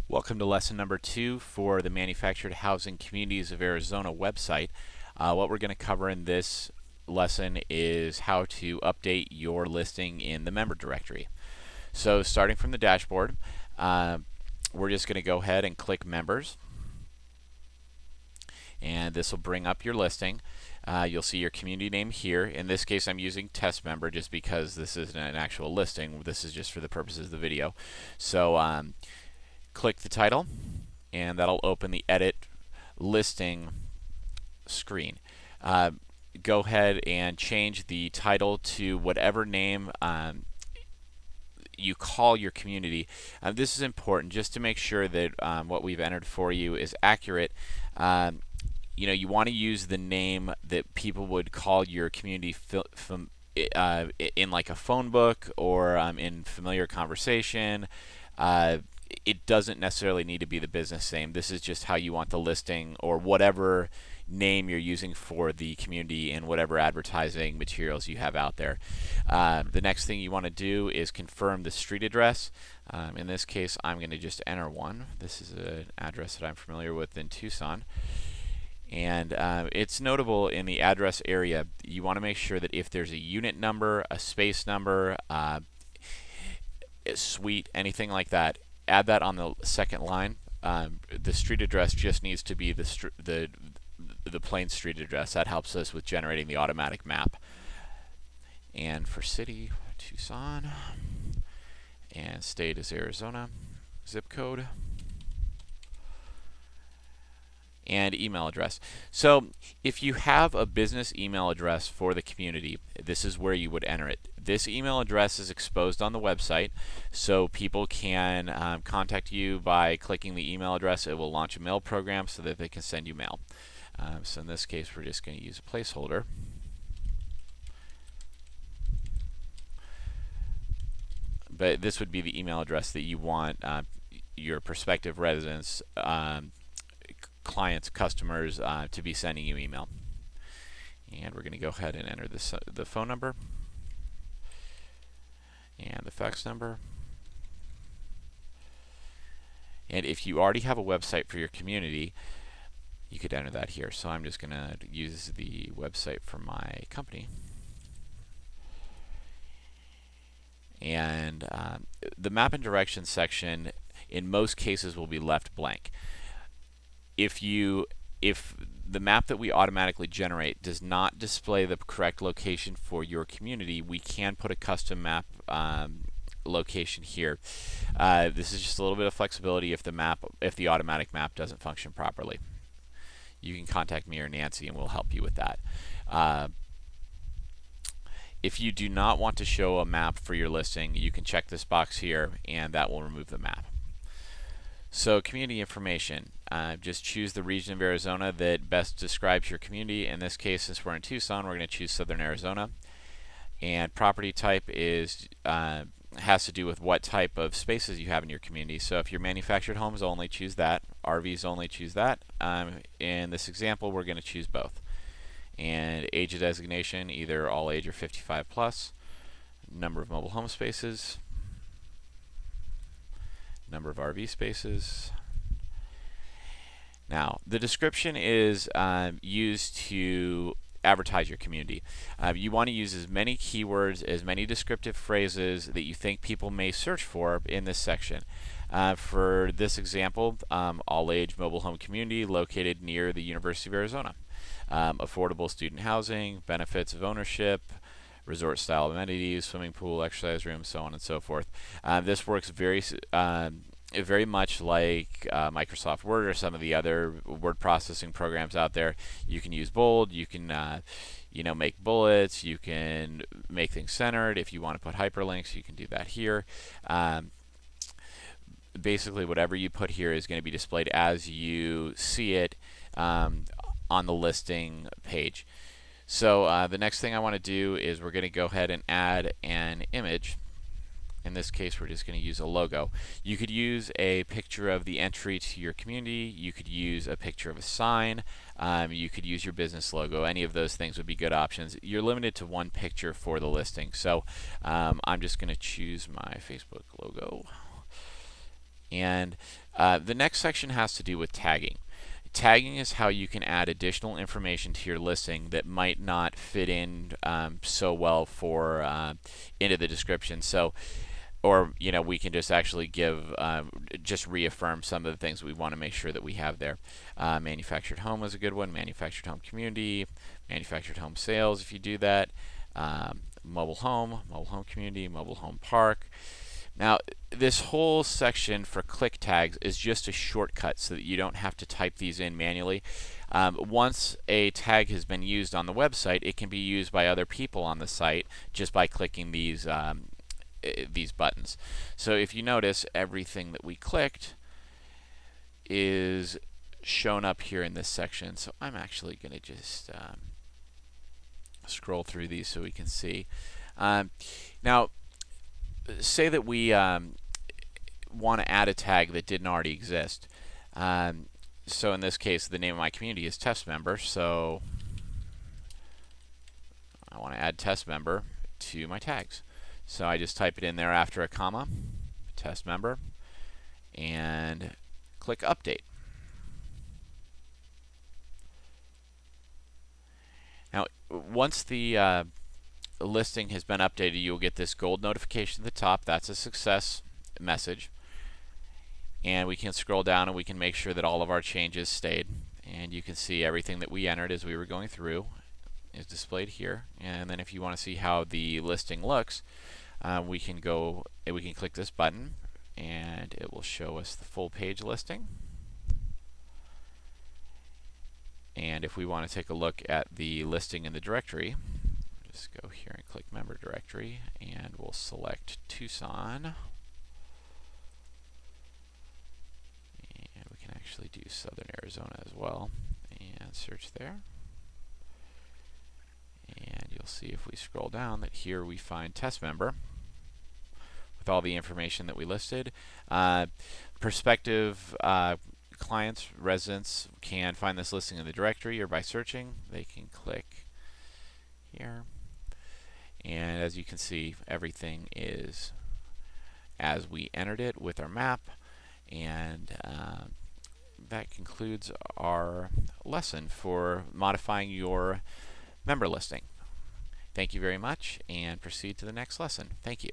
Welcome to lesson number 2 for the Manufactured Housing Communities of Arizona website. What we're going to cover in this lesson is how to update your listing in the member directory. So starting from the dashboard, we're just going to go ahead and click members, and this will bring up your listing. You'll see your community name here. In this case, I'm using test member just because this isn't an actual listing. This is just for the purposes of the video. So click the title, and that'll open the edit listing screen. Go ahead and change the title to whatever name you call your community. This is important just to make sure that what we've entered for you is accurate. You want to use the name that people would call your community in like a phone book or in familiar conversation. It doesn't necessarily need to be the business name. This is just how you want the listing or whatever name you're using for the community and whatever advertising materials you have out there. The next thing you want to do is confirm the street address. In this case, I'm going to just enter one. This is an address that I'm familiar with in Tucson. And it's notable in the address area, you want to make sure that if there's a unit number, a space number, a suite, anything like that, add that on the second line. The street address just needs to be the plain street address. That helps us with generating the automatic map. And for city, Tucson, and state is Arizona, zip code, and email address. So if you have a business email address for the community, this is where you would enter it. This email address is exposed on the website, so people can contact you by clicking the email address. It will launch a mail program so that they can send you mail. So in this case, we're just going to use a placeholder. But this would be the email address that you want your prospective residents, clients, customers to be sending you email. And we're going to go ahead and enter the phone number and the fax number. And if you already have a website for your community, you could enter that here. So I'm just going to use the website for my company. And the map and directions section in most cases will be left blank. If the map that we automatically generate does not display the correct location for your community, we can put a custom map location here. This is just a little bit of flexibility if the automatic map doesn't function properly. You can contact me or Nancy and we'll help you with that. If you do not want to show a map for your listing, you can check this box here and that will remove the map. So community information, just choose the region of Arizona that best describes your community. In this case, since we're in Tucson, we're going to choose Southern Arizona. And property type has to do with what type of spaces you have in your community. So if you're manufactured homes only, choose that. RVs only, choose that. In this example, we're going to choose both. And age of designation, either all age or 55 plus. Number of mobile home spaces. Number of RV spaces. Now, the description is used to advertise your community. You want to use as many keywords, as many descriptive phrases that you think people may search for in this section. For this example, all age mobile home community located near the University of Arizona. Affordable student housing, benefits of ownership, resort style amenities, swimming pool, exercise room, so on and so forth. This works very much like Microsoft Word or some of the other word processing programs out there. You can use bold, you can make bullets, you can make things centered. If you want to put hyperlinks, you can do that here. Basically, whatever you put here is going to be displayed as you see it on the listing page. So the next thing I want to do is we're going to go ahead and add an image. In this case, we're just going to use a logo. You could use a picture of the entry to your community. You could use a picture of a sign. You could use your business logo. Any of those things would be good options. You're limited to one picture for the listing. So I'm just going to choose my Facebook logo. And the next section has to do with tagging. Tagging is how you can add additional information to your listing that might not fit in so well for into the description. So, or we can just actually give just reaffirm some of the things we want to make sure that we have there. Manufactured home is a good one. Manufactured home community, manufactured home sales. If you do that, mobile home community, mobile home park. Now, this whole section for click tags is just a shortcut so that you don't have to type these in manually. Once a tag has been used on the website, it can be used by other people on the site just by clicking these buttons. So if you notice, everything that we clicked is shown up here in this section. So I'm actually going to just scroll through these so we can see. Now, say that we want to add a tag that didn't already exist. So in this case, the name of my community is test member. So I want to add test member to my tags. So I just type it in there after a comma, test member, and click update. Now, once the listing has been updated, you'll get this gold notification at the top. That's a success message. And we can scroll down and we can make sure that all of our changes stayed. And you can see everything that we entered as we were going through is displayed here. And then if you want to see how the listing looks, we can click this button and it will show us the full page listing. And if we want to take a look at the listing in the directory, just go here and click member directory and we'll select Tucson. And we can actually do Southern Arizona as well and search there. And you'll see if we scroll down that here we find test member with all the information that we listed. Prospective clients, residents can find this listing in the directory or by searching. They can click here. And as you can see, everything is as we entered it with our map. And that concludes our lesson for modifying your member listing. Thank you very much, and proceed to the next lesson. Thank you.